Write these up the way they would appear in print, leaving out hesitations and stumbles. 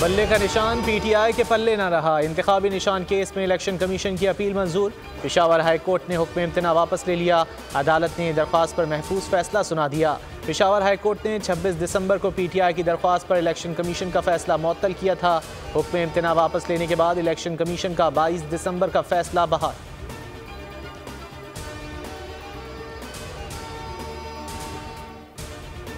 बल्ले का निशान PTI के पल्ले न रहा। इंतखाबी निशान केस में इलेक्शन कमीशन की अपील मंजूर। पेशावर हाई कोर्ट ने हुक्म इम्तना वापस ले लिया। अदालत ने दरख्वास्त पर महफूज फैसला सुना दिया। पेशावर हाई कोर्ट ने 26 दिसंबर को PTI की दरख्वास्त पर इलेक्शन कमीशन का फैसला मुअत्तल किया था। हुक्म इम्तना वापस लेने के बाद इलेक्शन कमीशन का 22 दिसंबर का फैसला बहाल।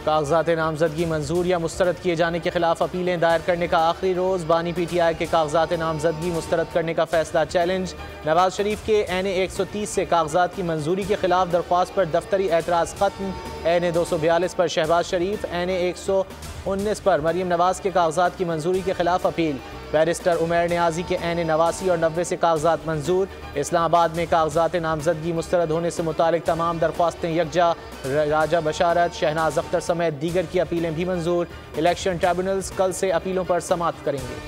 कागजात नामजदगी मंजूर या मुस्तरद किए जाने के खिलाफ अपीलें दायर करने का आखिरी रोज़। बानी PTI के कागजात नामजदगी मुस्तरद करने का फैसला चैलेंज। नवाज शरीफ के NA 130 से कागजात की मंजूरी के खिलाफ दरख्वास्त पर दफ्तरी एतराज़ खत्म। NA 242 पर शहबाज शरीफ, NA 119 पर मरीम नवाज के कागजात की मंजूरी के खिलाफ अपील। बैरिस्टर उमैर नियाजी के NA 89 और 90 से कागजात मंजूर। इस्लामाबाद में कागजात नामजदगी मुस्तरद होने से मुतालिक तमाम दरख्वास्तें यकजा। राजा बशारत, शहनाज अख्तर समेत दीगर की अपीलें भी मंजूर। इलेक्शन ट्रिब्यूनल्स कल से अपीलों पर समाअत करेंगे।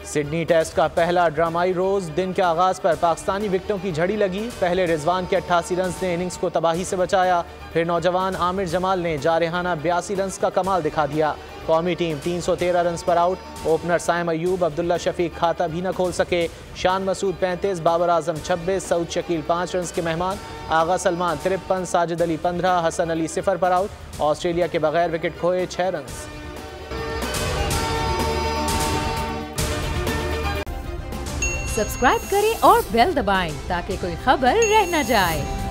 सिडनी टेस्ट का पहला ड्रामाई रोज। दिन के आगाज पर पाकिस्तानी विकेटों की झड़ी लगी। पहले रिजवान के 88 रन ने इनिंग्स को तबाही से बचाया। फिर नौजवान आमिर जमाल ने जारहाना 82 रन का कमाल दिखा दिया। कौमी टीम 313 रन पर आउट। ओपनर साइम अयूब, अब्दुल्ला शफीक खाता भी न खोल सके। शान मसूद 35, बाबर आजम 26, सऊद शकील 5 रन के मेहमान। आगा सलमान 53, साजिद अली 15, हसन अली 0 पर आउट। ऑस्ट्रेलिया के बगैर विकेट खोए 6 रन। सब्सक्राइब करें और बेल दबाएं ताकि कोई खबर रह न जाए।